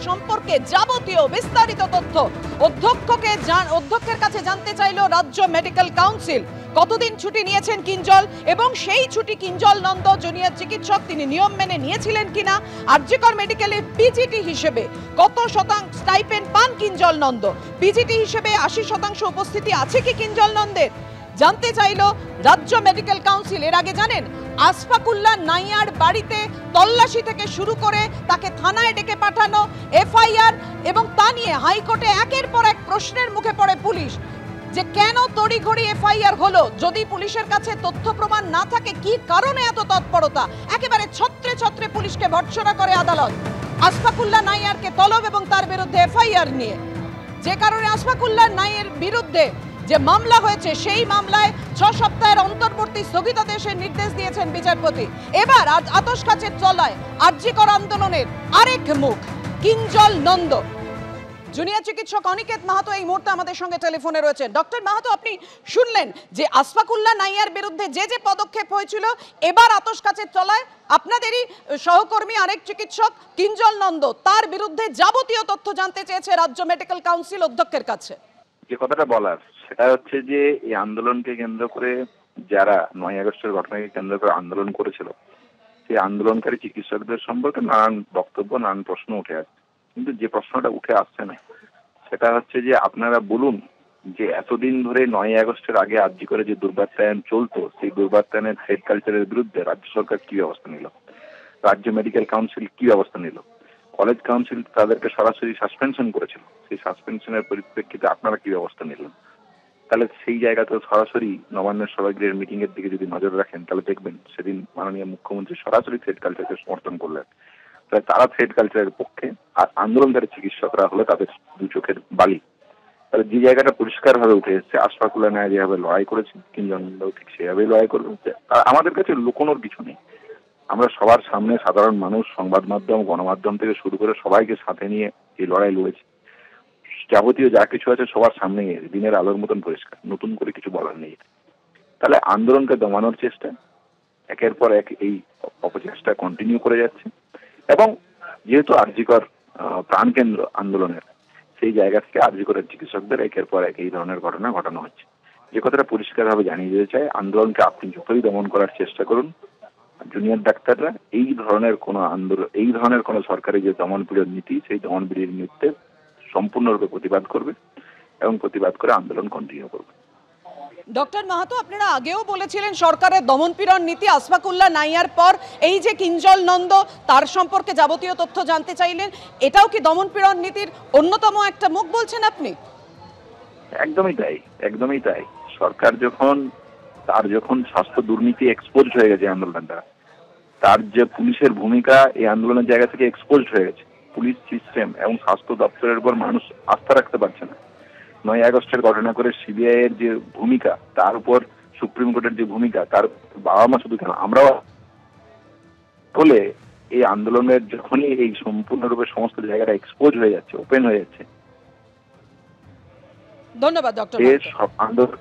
সম্পর্কে যাবতীয় বিস্তারিত তথ্য অধ্যক্ষের কাছে জানতে চাইল রাজ্য মেডিকেল কাউন্সিল। কতদিন ছুটি নিয়েছেন কিঞ্জল এবং সেই ছুটি কিঞ্জল নন্দ জুনিয়র চিকিৎসক তিনি নিয়ম মেনে নিয়েছিলেন কিনা, আরজিকর মেডিকেলের পিজিটি হিসেবে কত শতাংশ স্টাইপেন্ড পান কিঞ্জল নন্দ, পিজিটি হিসেবে 80% উপস্থিতি আছে কি কিঞ্জল নন্দের, জানতে চাইল রাজ্য মেডিকেল কাউন্সিল। এর আগে জানেন আশফাকুল্লাহ নাইয়ার বাড়িতে তল্লাশি থেকে শুরু করে তাকে থানায় ডেকে পাঠানো, এফআইআর এবং তা নিয়ে হাইকোর্টে একের পর এক প্রশ্নের মুখে পড়ে পুলিশ যে কেন তড়িঘড়ি এফআইআর হলো, যদি পুলিশের কাছে তথ্য প্রমাণ না থাকে কি কারণে এত তৎপরতা, একেবারে ছত্রে ছত্রে পুলিশকে ভর্ৎসনা করে আদালত আশফাকুল্লাহ নাইয়ারকে তলব এবং তার বিরুদ্ধে এফআইআর নিয়ে। যে কারণে আশফাকুল্লাহ নাইয়ের বিরুদ্ধে যে মামলা হয়েছে সেই মামলায় 6 সপ্তাহের অন্তর্বর্তী স্থগিতাদেশের নির্দেশ দিয়েছেন বিচারপতি। এবার আতশ কাচের তলায় আরজিকর আন্দোলনের আরেক মুখ কিঞ্জল নন্দ। জুনিয়র চিকিৎসক অনিকেত মাহাতো এই মুহূর্তে আমাদের সঙ্গে টেলিফোনে রয়েছেন। ডক্টর মাহাতো, আপনি শুনলেন যে আশফাকুল্লাহ নাইয়ার বিরুদ্ধে যে পদক্ষেপ হয়েছিল, এবার আতশ কাচের তলায় আপনাদেরই সহকর্মী আরেক চিকিৎসক কিঞ্জল নন্দ, তার বিরুদ্ধে যাবতীয় তথ্য জানতে চেয়েছে রাজ্য মেডিকেল কাউন্সিল অধ্যক্ষের কাছে। যে কথাটা বলার সেটা হচ্ছে যে এই আন্দোলনকে কেন্দ্র করে যারা 9 আগস্টের ঘটনাকে কেন্দ্র করে আন্দোলন করেছিল সেই আন্দোলনকারী চিকিৎসকদের সম্পর্কে নানান বক্তব্য নানান প্রশ্ন উঠে আসছে, কিন্তু যে প্রশ্নটা উঠে আসছে না সেটা হচ্ছে যে আপনারা বলুন যে এতদিন ধরে 9 আগস্টের আগে আরজি করে যে দুর্বার্তায়ন চলতো সেই দুর্বার্তায়নের থ্রেড কালচারের বিরুদ্ধে রাজ্য সরকার কি ব্যবস্থা নিল, রাজ্য মেডিকেল কাউন্সিল কি ব্যবস্থা নিল, কলেজ কাউন্সিল তাদেরকে সরাসরি সাসপেনশন করেছিল, সেই সাসপেনশনের পরিপ্রেক্ষিতে আপনারা কি ব্যবস্থা নিলেন? তাহলে সেই জায়গাতে সরাসরি নবান্নের সভাগৃহের মিটিং এর দিকে যদি নজর রাখেন তাহলে দেখবেন সেদিন মাননীয় মুখ্যমন্ত্রী সরাসরি থ্রেড কালচারকে সমর্থন করলেন। তাহলে তারা থ্রেড কালচারের পক্ষে আর আন্দোলনকারী চিকিৎসকরা হলো তাদের দু চোখের বালি। তাহলে যে জায়গাটা পরিষ্কার ভাবে উঠে এসছে আশফাকুল্লাহ নাইয়া যেভাবে লড়াই করেছে কিঞ্জল নন্দও ঠিক সেভাবেই লড়াই করবে। আমাদের কাছে লুকোনোর কিছু নেই, আমরা সবার সামনে সাধারণ মানুষ, সংবাদ মাধ্যম, গণমাধ্যম থেকে শুরু করে সবাইকে সাথে নিয়ে এই লড়াই লড়েছি। যাবতীয় যা কিছু আছে সবার সামনে দিনের আলোর মতন পরিষ্কার, নতুন করে কিছু বলার নেই। তাহলে আন্দোলনকে দমানোর চেষ্টা একের পর এক এই অপচেষ্টা কন্টিনিউ করে যাচ্ছে এবং যেহেতু আরজিকর প্রাণকেন্দ্র আন্দোলনের, সেই জায়গা থেকে আরজিকরের চিকিৎসকদের একের পর এক এই ধরনের ঘটনা ঘটানো হচ্ছে। যে কথাটা পরিষ্কারভাবে জানিয়ে দিতে চাই, আন্দোলনকে আপনি যতই দমন করার চেষ্টা করুন, জুনিয়র ডাক্তাররা এই ধরনের কোনো আন্দোলন, এই ধরনের কোনো সরকারি যে দমনপীড়ন নীতি সেই দমনপীড়ন নীতিতে সম্পূর্ণরূপে প্রতিবাদ করবে এবং প্রতিবাদ করে আন্দোলন কন্টিনিউ করবে। ডক্টর মাহাতো, আপনারা আগেও বলেছিলেন সরকারের দমনপীড়ন নীতি, আশফাকুল্লাহ নাইয়ার পর এই যে কিঞ্জল নন্দ তার সম্পর্কে যাবতীয় তথ্য জানতে চাইলেন, এটাও কি দমনপীড়ন নীতির অন্যতম একটা মুখ বলছেন আপনি? একদমই তাই, একদমই তাই। সরকার যখন স্বাস্থ্য দুর্নীতি এক্সপোজ হয়ে গেছে আন্দোলনটা, তার যে পুলিশের ভূমিকা এই আন্দোলনের জায়গা থেকে এক্সপোজ হয়ে গেছে, পুলিশ সিস্টেম এবং স্বাস্থ্য দপ্তরের উপর মানুষ আস্থা রাখতে পারছে না। 9 আগস্টের ঘটনা করে সিবিআই এর যে ভূমিকা, তার উপর সুপ্রিম কোর্টের যে ভূমিকা, তার বাবা মা শুধু কেন আমরাও বলে এই আন্দোলনের যখনই এই সম্পূর্ণরূপে সমস্ত জায়গাটা এক্সপোজ হয়ে যাচ্ছে, ওপেন হয়ে যাচ্ছে, ধন্যবাদ ডক্টর। সব আন্দোলন